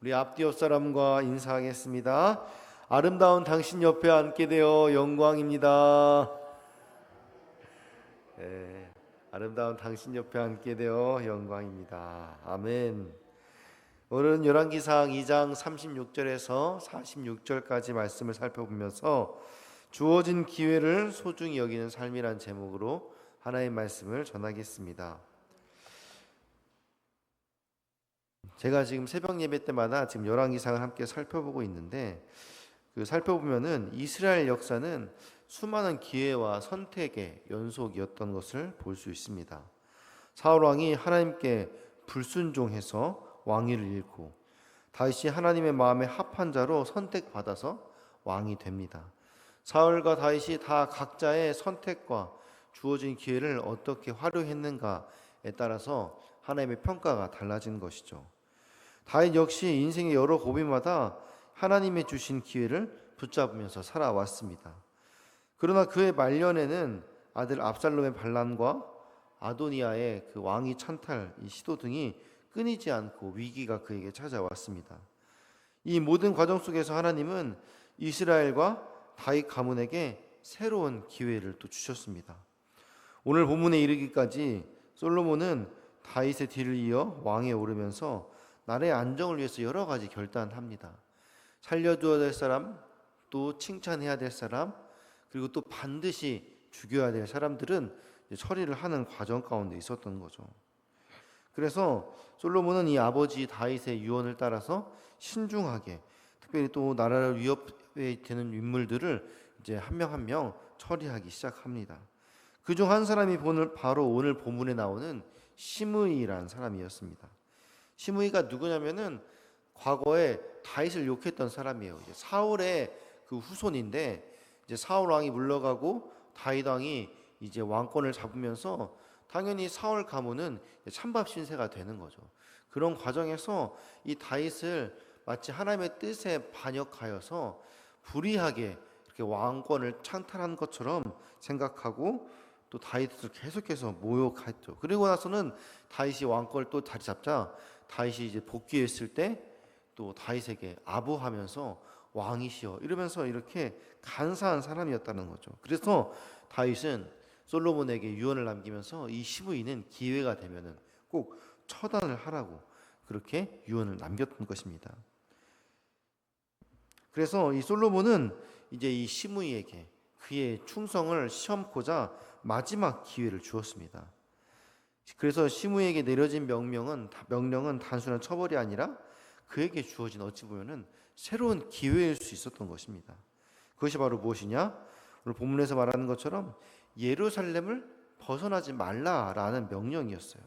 우리 앞뒤 옆 사람과 인사하겠습니다. 아름다운 당신 옆에 앉게 되어 영광입니다. 네, 아름다운 당신 옆에 앉게 되어 영광입니다. 아멘. 오늘은 열왕기상 2장 36절에서 46절까지 말씀을 살펴보면서 주어진 기회를 소중히 여기는 삶이란 제목으로 하나의 말씀을 전하겠습니다. 제가 지금 새벽 예배 때마다 지금 열왕기상을 함께 살펴보고 있는데, 살펴보면은 이스라엘 역사는 수많은 기회와 선택의 연속이었던 것을 볼 수 있습니다. 사울 왕이 하나님께 불순종해서 왕위를 잃고, 다윗이 하나님의 마음에 합한 자로 선택받아서 왕이 됩니다. 사울과 다윗이 다 각자의 선택과 주어진 기회를 어떻게 활용했는가에 따라서 하나님의 평가가 달라진 것이죠. 다윗 역시 인생의 여러 고비마다 하나님의 주신 기회를 붙잡으면서 살아왔습니다. 그러나 그의 말년에는 아들 압살롬의 반란과 아도니아의 그 왕위 찬탈 시도 등이 끊이지 않고 위기가 그에게 찾아왔습니다. 이 모든 과정 속에서 하나님은 이스라엘과 다윗 가문에게 새로운 기회를 또 주셨습니다. 오늘 본문에 이르기까지 솔로몬은 다윗의 뒤를 이어 왕에 오르면서 나라의 안정을 위해서 여러 가지 결단합니다. 살려줘야 될 사람, 또 칭찬해야 될 사람, 그리고 또 반드시 죽여야 될 사람들은 처리를 하는 과정 가운데 있었던 거죠. 그래서 솔로몬은 이 아버지 다윗의 유언을 따라서 신중하게, 특별히 또 나라를 위협에 되는 인물들을 이제 한 명 한 명 처리하기 시작합니다. 그중 한 사람이 바로 오늘 본문에 나오는 시므이라는 사람이었습니다. 시므이가 누구냐면은 과거에 다윗을 욕했던 사람이에요. 이제 사울의 그 후손인데, 이제 사울 왕이 물러가고 다윗 왕이 이제 왕권을 잡으면서 당연히 사울 가문은 찬밥 신세가 되는 거죠. 그런 과정에서 이 다윗을 마치 하나님의 뜻에 반역하여서 불의하게 이렇게 왕권을 창탈한 것처럼 생각하고 또 다윗을 계속해서 모욕했죠. 그리고 나서는 다윗이 왕권을 또 자리 잡자 다윗이 이제 복귀했을 때 또 다윗에게 아부하면서 왕이시여 이러면서 이렇게 간사한 사람이었다는 거죠. 그래서 다윗은 솔로몬에게 유언을 남기면서 이 시므이는 기회가 되면은 꼭 처단을 하라고 그렇게 유언을 남겼던 것입니다. 그래서 이 솔로몬은 이제 이 시므이에게 그의 충성을 시험코자 마지막 기회를 주었습니다. 그래서 시므이에게 내려진 명령은 단순한 처벌이 아니라 그에게 주어진 어찌 보면은 새로운 기회일 수 있었던 것입니다. 그것이 바로 무엇이냐? 오늘 본문에서 말하는 것처럼 예루살렘을 벗어나지 말라라는 명령이었어요.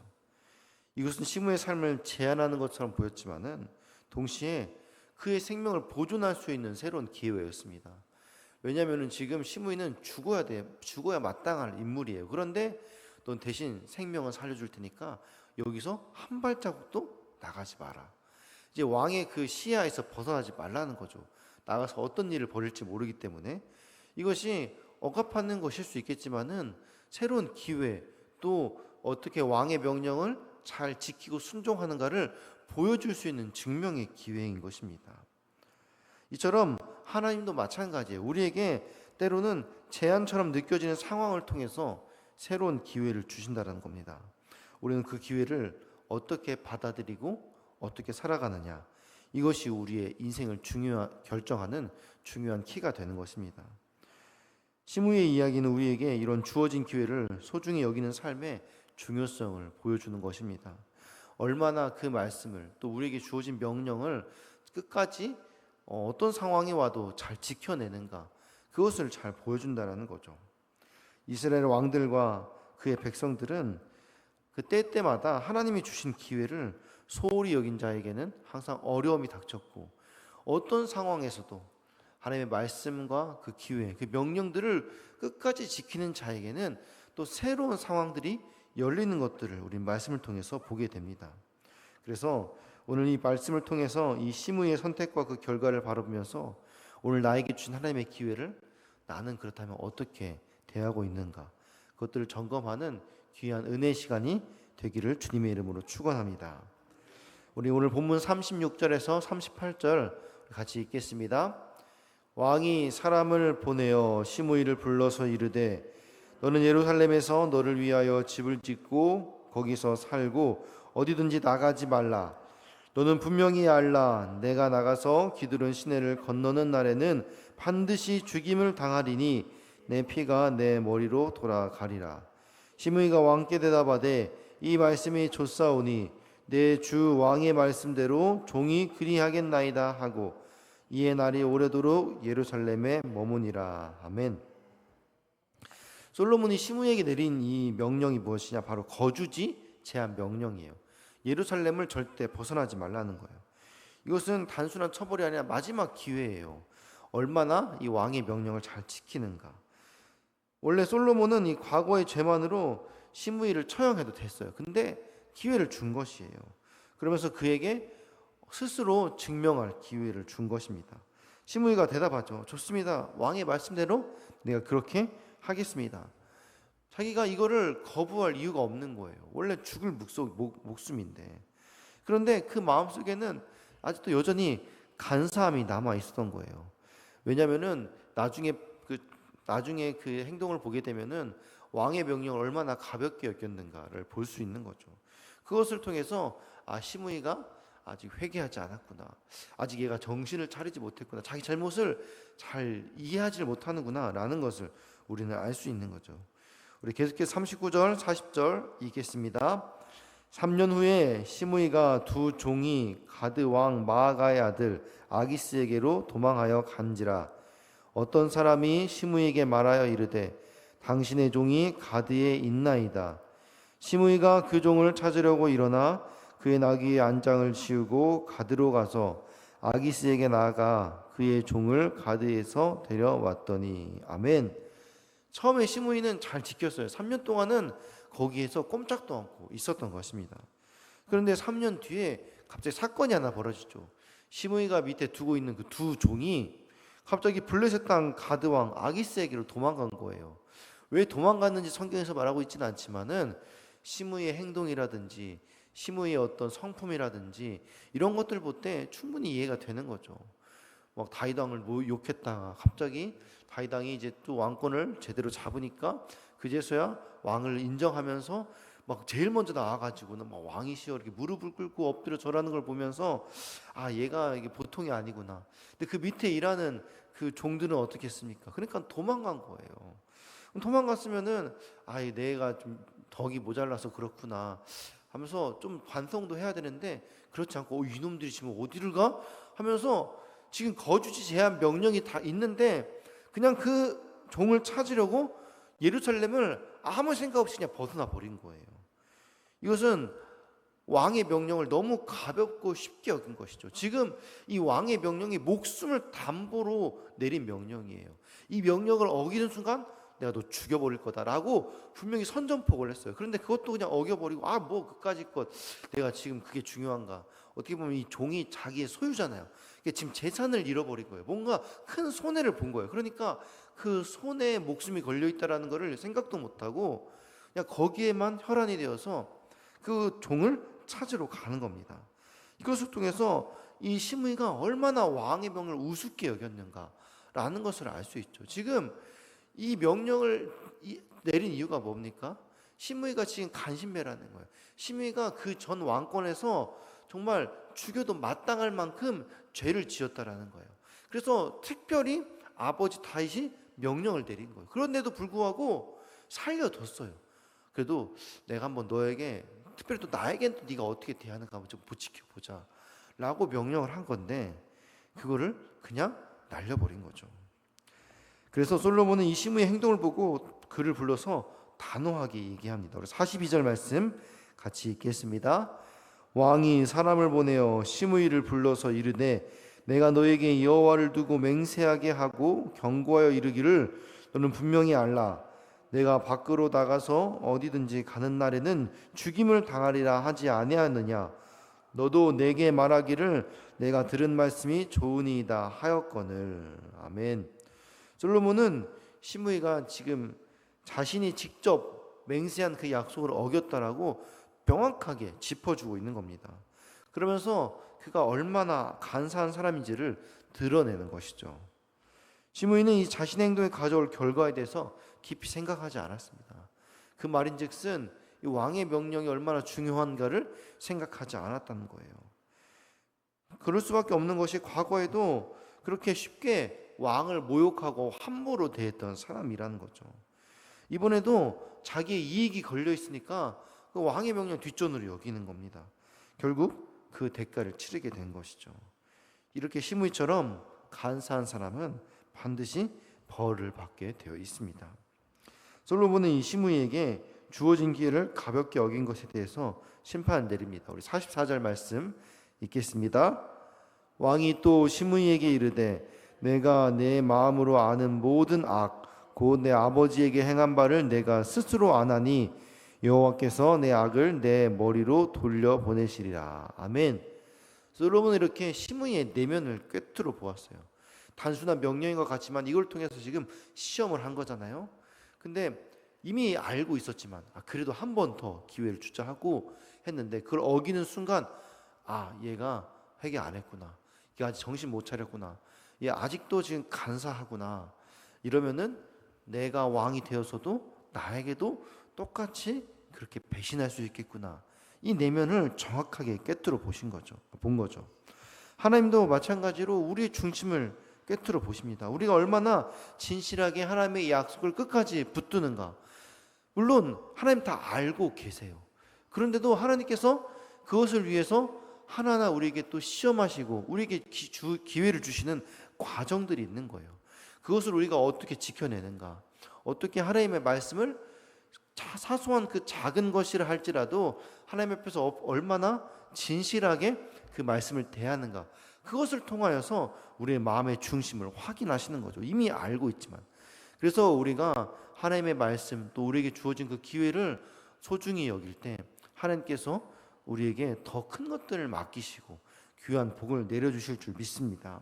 이것은 시므이의 삶을 제한하는 것처럼 보였지만은 동시에 그의 생명을 보존할 수 있는 새로운 기회였습니다. 왜냐하면 지금 시므이는 죽어야 마땅할 인물이에요. 그런데 넌 대신 생명을 살려줄 테니까 여기서 한 발자국도 나가지 마라. 이제 왕의 그 시야에서 벗어나지 말라는 거죠. 나가서 어떤 일을 벌일지 모르기 때문에 이것이 억압하는 것일 수 있겠지만은 새로운 기회, 또 어떻게 왕의 명령을 잘 지키고 순종하는가를 보여줄 수 있는 증명의 기회인 것입니다. 이처럼 하나님도 마찬가지예요. 우리에게 때로는 제한처럼 느껴지는 상황을 통해서 새로운 기회를 주신다는 겁니다. 우리는 그 기회를 어떻게 받아들이고 어떻게 살아가느냐, 이것이 우리의 인생을 결정하는 중요한 키가 되는 것입니다. 시므이의 이야기는 우리에게 이런 주어진 기회를 소중히 여기는 삶의 중요성을 보여주는 것입니다. 얼마나 그 말씀을 또 우리에게 주어진 명령을 끝까지 어떤 상황이 와도 잘 지켜내는가, 그것을 잘 보여준다는 거죠. 이스라엘 왕들과 그의 백성들은 그 때때마다 하나님이 주신 기회를 소홀히 여긴 자에게는 항상 어려움이 닥쳤고, 어떤 상황에서도 하나님의 말씀과 그 기회, 그 명령들을 끝까지 지키는 자에게는 또 새로운 상황들이 열리는 것들을 우리 말씀을 통해서 보게 됩니다. 그래서 오늘 이 말씀을 통해서 이 시므이의 선택과 그 결과를 바라보면서 오늘 나에게 주신 하나님의 기회를 나는 그렇다면 어떻게 대하고 있는가, 그것들을 점검하는 귀한 은혜 시간이 되기를 주님의 이름으로 축원합니다. 우리 오늘 본문 36절에서 38절 같이 읽겠습니다. 왕이 사람을 보내어 시므이를 불러서 이르되 너는 예루살렘에서 너를 위하여 집을 짓고 거기서 살고 어디든지 나가지 말라. 너는 분명히 알라. 내가 나가서 기드론 시내를 건너는 날에는 반드시 죽임을 당하리니 내 피가 내 머리로 돌아가리라. 시므이가 왕께 대답하되 이 말씀이 좋사오니 내 주 왕의 말씀대로 종이 그리하겠나이다 하고 이에 날이 오래도록 예루살렘에 머무니라. 아멘. 솔로몬이 시므이에게 내린 이 명령이 무엇이냐? 바로 거주지 제한 명령이에요. 예루살렘을 절대 벗어나지 말라는 거예요. 이것은 단순한 처벌이 아니라 마지막 기회예요. 얼마나 이 왕의 명령을 잘 지키는가. 원래 솔로몬은 이 과거의 죄만으로 시므이를 처형해도 됐어요. 근데 기회를 준 것이에요. 그러면서 그에게 스스로 증명할 기회를 준 것입니다. 시므이가 대답하죠. 좋습니다. 왕의 말씀대로 내가 그렇게 하겠습니다. 자기가 이거를 거부할 이유가 없는 거예요. 원래 죽을 목숨인데. 그런데 그 마음속에는 아직도 여전히 간사함이 남아 있었던 거예요. 왜냐하면은 나중에 그 행동을 보게 되면은 왕의 명령을 얼마나 가볍게 여겼는가를 볼 수 있는 거죠. 그것을 통해서 시므이가 아직 회개하지 않았구나. 아직 얘가 정신을 차리지 못했구나. 자기 잘못을 잘 이해하지 못하는구나 라는 것을 우리는 알 수 있는 거죠. 우리 계속해서 39절 40절 읽겠습니다. 3년 후에 시므이가 두 종이 가드 왕 마아가의 아들 아기스에게로 도망하여 간지라. 어떤 사람이 시므이에게 말하여 이르되 당신의 종이 가드에 있나이다. 시므이가 그 종을 찾으려고 일어나 그의 나귀의 안장을 치우고 가드로 가서 아기스에게 나아가 그의 종을 가드에서 데려왔더니. 아멘. 처음에 시므이는 잘 지켰어요. 3년 동안은 거기에서 꼼짝도 않고 있었던 것입니다. 그런데 3년 뒤에 갑자기 사건이 하나 벌어지죠. 시므이가 밑에 두고 있는 그 두 종이 갑자기 블레셋 땅 가드 왕 아기스에게로 도망간 거예요. 왜 도망갔는지 성경에서 말하고 있지는 않지만은 시므이의 행동이라든지 시므이의 어떤 성품이라든지 이런 것들 볼 때 충분히 이해가 되는 거죠. 막 다윗 왕을 욕했다가 갑자기 다윗 왕이 이제 또 왕권을 제대로 잡으니까 그제서야 왕을 인정하면서 막 제일 먼저 나와가지고는 막 왕이시여 이렇게 무릎을 꿇고 엎드려 절하는 걸 보면서 얘가 이게 보통이 아니구나. 근데 그 밑에 일하는 그 종들은 어떻게 했습니까? 그러니까 도망간 거예요. 도망갔으면은 내가 좀 덕이 모자라서 그렇구나 하면서 좀 반성도 해야 되는데 그렇지 않고 이놈들이 지금 어디를 가? 하면서 지금 거주지 제한 명령이 다 있는데 그냥 그 종을 찾으려고 예루살렘을 아무 생각 없이 그냥 벗어나 버린 거예요. 이것은 왕의 명령을 너무 가볍고 쉽게 여긴 것이죠. 지금 이 왕의 명령이 목숨을 담보로 내린 명령이에요. 이 명령을 어기는 순간 내가 너 죽여버릴 거다라고 분명히 선전포고를 했어요. 그런데 그것도 그냥 어겨버리고 뭐 그까짓 것 내가 지금 그게 중요한가. 어떻게 보면 이 종이 자기의 소유잖아요. 지금 재산을 잃어버린 거예요. 뭔가 큰 손해를 본 거예요. 그러니까 그 손해에 목숨이 걸려있다라는 것을 생각도 못하고 그냥 거기에만 혈안이 되어서 그 종을 찾으러 가는 겁니다. 이것을 통해서 이 시므이가 얼마나 왕의 명령을 우습게 여겼는가라는 것을 알 수 있죠. 지금 이 명령을 내린 이유가 뭡니까? 시므이가 지금 간신배라는 거예요. 시므이가 그 전 왕권에서 정말 죽여도 마땅할 만큼 죄를 지었다라는 거예요. 그래서 특별히 아버지 다윗이 명령을 내린 거예요. 그런데도 불구하고 살려뒀어요. 그래도 내가 한번 너에게 특별히 또 나에겐 또 네가 어떻게 대하는가 한번 좀 지켜보자 라고 명령을 한 건데 그거를 그냥 날려버린 거죠. 그래서 솔로몬은 이 시므이의 행동을 보고 그를 불러서 단호하게 얘기합니다. 우리 42절 말씀 같이 읽겠습니다. 왕이 사람을 보내어 시므이를 불러서 이르되 내가 너에게 여호와를 두고 맹세하게 하고 경고하여 이르기를 너는 분명히 알라. 내가 밖으로 나가서 어디든지 가는 날에는 죽임을 당하리라 하지 아니하느냐. 너도 내게 말하기를 내가 들은 말씀이 좋으니이다 하였거늘. 아멘. 솔로몬은 시므이가 지금 자신이 직접 맹세한 그 약속을 어겼다라고 명확하게 짚어주고 있는 겁니다. 그러면서 그가 얼마나 간사한 사람인지를 드러내는 것이죠. 시므이는 이 자신의 행동에 가져올 결과에 대해서 깊이 생각하지 않았습니다. 그 말인즉슨 이 왕의 명령이 얼마나 중요한가를 생각하지 않았다는 거예요. 그럴 수밖에 없는 것이 과거에도 그렇게 쉽게 왕을 모욕하고 함부로 대했던 사람이라는 거죠. 이번에도 자기의 이익이 걸려 있으니까 그 왕의 명령 뒷전으로 여기는 겁니다. 결국 그 대가를 치르게 된 것이죠. 이렇게 시므이처럼 간사한 사람은 반드시 벌을 받게 되어 있습니다. 솔로몬은 이 시므이에게 주어진 기회를 가볍게 어긴 것에 대해서 심판을 내립니다. 우리 44절 말씀 읽겠습니다. 왕이 또 시므이에게 이르되 내가 내 마음으로 아는 모든 악 곧 내 아버지에게 행한 바를 내가 스스로 아나니 여호와께서 내 악을 내 머리로 돌려 보내시리라. 아멘. 솔로몬은 이렇게 시므이의 내면을 꿰뚫어 보았어요. 단순한 명령인 것 같지만 이걸 통해서 지금 시험을 한 거잖아요. 근데 이미 알고 있었지만 그래도 한 번 더 기회를 주자 하고 했는데 그걸 어기는 순간 얘가 회개 안 했구나. 얘가 아직 정신 못 차렸구나. 얘 아직도 지금 간사하구나. 이러면은 내가 왕이 되어서도 나에게도 똑같이 그렇게 배신할 수 있겠구나. 이 내면을 정확하게 꿰뚫어 본 거죠. 하나님도 마찬가지로 우리의 중심을 꿰뚫어 보십니다. 우리가 얼마나 진실하게 하나님의 약속을 끝까지 붙드는가. 물론 하나님 다 알고 계세요. 그런데도 하나님께서 그것을 위해서 하나하나 우리에게 또 시험하시고 우리에게 기회를 주시는 과정들이 있는 거예요. 그것을 우리가 어떻게 지켜내는가, 어떻게 하나님의 말씀을 사소한 그 작은 것이라 할지라도 하나님 앞에서 얼마나 진실하게 그 말씀을 대하는가, 그것을 통하여서 우리의 마음의 중심을 확인하시는 거죠. 이미 알고 있지만. 그래서 우리가 하나님의 말씀 또 우리에게 주어진 그 기회를 소중히 여길 때 하나님께서 우리에게 더 큰 것들을 맡기시고 귀한 복을 내려주실 줄 믿습니다.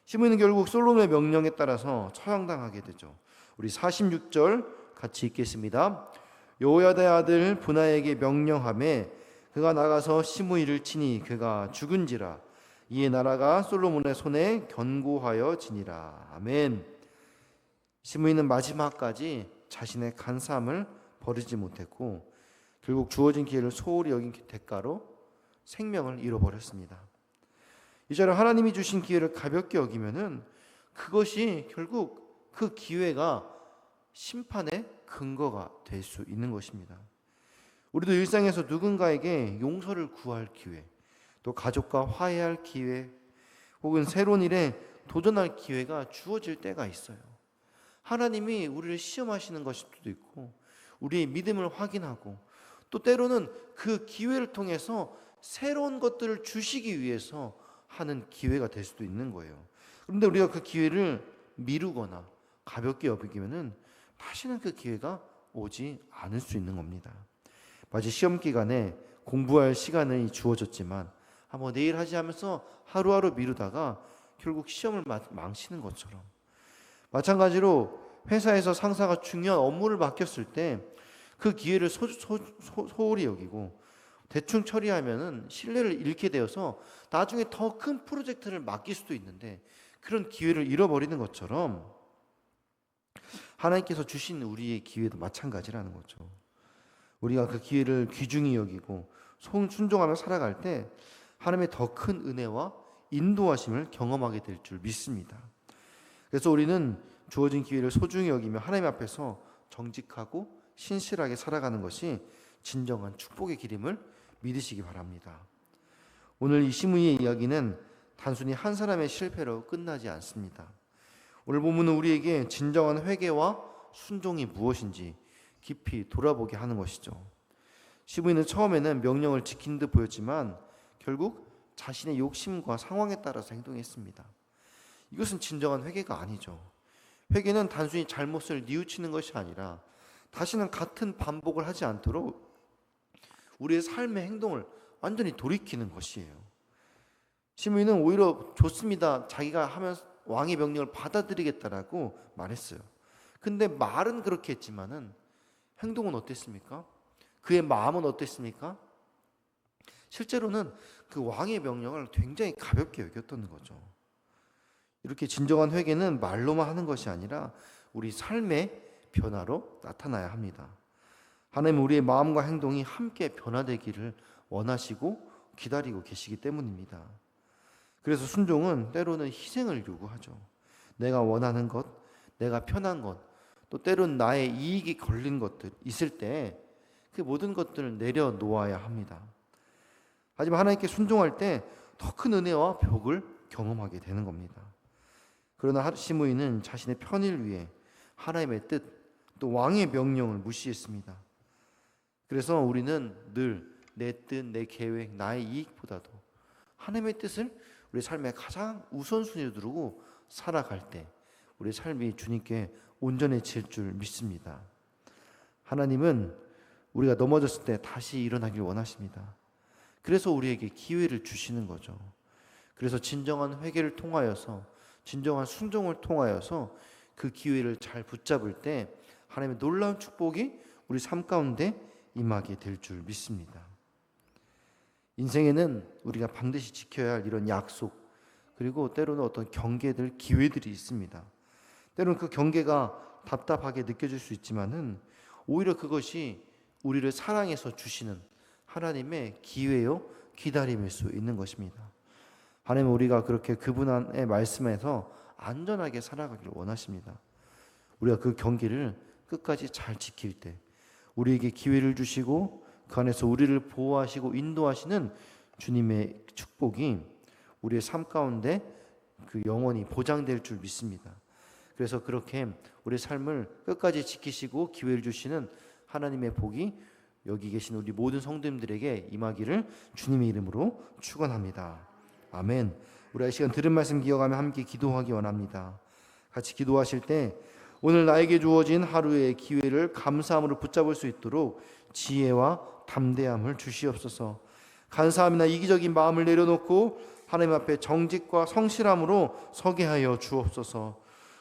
시므이는 결국 솔로몬의 명령에 따라서 처형당하게 되죠. 우리 46절 같이 읽겠습니다. 여호야다의 아들 분하에게 명령하매 그가 나가서 시므이를 치니 그가 죽은지라. 이에 나라가 솔로몬의 손에 견고하여 지니라. 아멘. 시므이는 마지막까지 자신의 간사함을 버리지 못했고 결국 주어진 기회를 소홀히 여긴 대가로 생명을 잃어버렸습니다. 이제는 하나님이 주신 기회를 가볍게 여기면은 그것이 결국 그 기회가 심판의 근거가 될 수 있는 것입니다. 우리도 일상에서 누군가에게 용서를 구할 기회, 또 가족과 화해할 기회, 혹은 새로운 일에 도전할 기회가 주어질 때가 있어요. 하나님이 우리를 시험하시는 것일 수도 있고 우리의 믿음을 확인하고 또 때로는 그 기회를 통해서 새로운 것들을 주시기 위해서 하는 기회가 될 수도 있는 거예요. 그런데 우리가 그 기회를 미루거나 가볍게 여기면은 다시는 그 기회가 오지 않을 수 있는 겁니다. 마치 시험 기간에 공부할 시간이 주어졌지만 내일 하지 하면서 하루하루 미루다가 결국 시험을 망치는 것처럼, 마찬가지로 회사에서 상사가 중요한 업무를 맡겼을 때 그 기회를 소홀히 여기고 대충 처리하면은 신뢰를 잃게 되어서 나중에 더 큰 프로젝트를 맡길 수도 있는데 그런 기회를 잃어버리는 것처럼 하나님께서 주신 우리의 기회도 마찬가지라는 거죠. 우리가 그 기회를 귀중히 여기고 순종하며 살아갈 때 하나님의 더 큰 은혜와 인도하심을 경험하게 될 줄 믿습니다. 그래서 우리는 주어진 기회를 소중히 여기며 하나님 앞에서 정직하고 신실하게 살아가는 것이 진정한 축복의 길임을 믿으시기 바랍니다. 오늘 이 시므이의 이야기는 단순히 한 사람의 실패로 끝나지 않습니다. 오늘 본문은 우리에게 진정한 회개와 순종이 무엇인지 깊이 돌아보게 하는 것이죠. 시므이는 처음에는 명령을 지킨 듯 보였지만 결국 자신의 욕심과 상황에 따라서 행동했습니다. 이것은 진정한 회개가 아니죠. 회개는 단순히 잘못을 뉘우치는 것이 아니라 다시는 같은 반복을 하지 않도록 우리의 삶의 행동을 완전히 돌이키는 것이에요. 시므이는 오히려 좋습니다. 자기가 하면 왕의 명령을 받아들이겠다라고 말했어요. 근데 말은 그렇게 했지만은 행동은 어땠습니까? 그의 마음은 어땠습니까? 실제로는 그 왕의 명령을 굉장히 가볍게 여겼던 거죠. 이렇게 진정한 회개는 말로만 하는 것이 아니라 우리 삶의 변화로 나타나야 합니다. 하나님은 우리의 마음과 행동이 함께 변화되기를 원하시고 기다리고 계시기 때문입니다. 그래서 순종은 때로는 희생을 요구하죠. 내가 원하는 것, 내가 편한 것, 또 때로는 나의 이익이 걸린 것들 있을 때 그 모든 것들을 내려놓아야 합니다. 하지만 하나님께 순종할 때 더 큰 은혜와 복을 경험하게 되는 겁니다. 그러나 시므이는 자신의 편의를 위해 하나님의 뜻, 또 왕의 명령을 무시했습니다. 그래서 우리는 늘 내 뜻, 내 계획, 나의 이익보다도 하나님의 뜻을 우리 삶의 가장 우선순위로 두고 살아갈 때 우리 삶이 주님께 온전해질 줄 믿습니다. 하나님은 우리가 넘어졌을 때 다시 일어나길 원하십니다. 그래서 우리에게 기회를 주시는 거죠. 그래서 진정한 회개를 통하여서, 진정한 순종을 통하여서 그 기회를 잘 붙잡을 때 하나님의 놀라운 축복이 우리 삶 가운데 임하게 될 줄 믿습니다. 인생에는 우리가 반드시 지켜야 할 이런 약속, 그리고 때로는 어떤 경계들, 기회들이 있습니다. 때로는 그 경계가 답답하게 느껴질 수 있지만은 오히려 그것이 우리를 사랑해서 주시는 하나님의 기회요, 기다림일 수 있는 것입니다. 하나님은 우리가 그렇게 그분의 말씀에서 안전하게 살아가기를 원하십니다. 우리가 그 경계를 끝까지 잘 지킬 때 우리에게 기회를 주시고 그 안에서 우리를 보호하시고 인도하시는 주님의 축복이 우리의 삶 가운데 그 영원히 보장될 줄 믿습니다. 그래서 그렇게 우리의 삶을 끝까지 지키시고 기회를 주시는 하나님의 복이 여기 계신 우리 모든 성도님들에게 임하기를 주님의 이름으로 축원합니다. 아멘. 우리 이 시간 들은 말씀 기억하며 함께 기도하기 원합니다. 같이 기도하실 때 오늘 나에게 주어진 하루의 기회를 감사함으로 붙잡을 수 있도록 지혜와 담대함을 주시옵소서. 간사함이나 이기적인 마음을 내려놓고 하나님 앞에 정직과 성실함으로 서게 하여 주옵소서.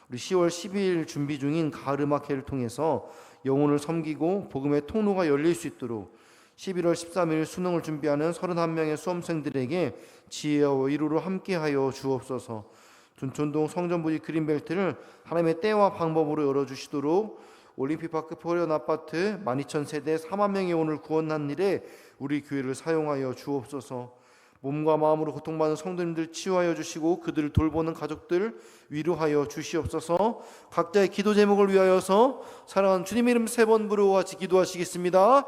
우리 10월 12일 준비 중인 가을음악회를 통해서 영혼을 섬기고 복음의 통로가 열릴 수 있도록 11월 13일 수능을 준비하는 31명의 수험생들에게 지혜와 위로로 함께하여 주옵소서. 둔촌동 성전부지 그린벨트를 하나님의 때와 방법으로 열어주시도록 올림픽파크 포련 아파트 12,000세대 4만 명의 영혼을 구원한 일에 우리 교회를 사용하여 주옵소서. 몸과 마음으로 고통받는 성도님들 치유하여 주시고 그들을 돌보는 가족들 위로하여 주시옵소서. 각자의 기도 제목을 위하여서 사랑하는 주님의 이름 3번 부르고 같이 기도하시겠습니다.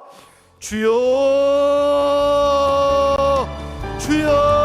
주여, 주여.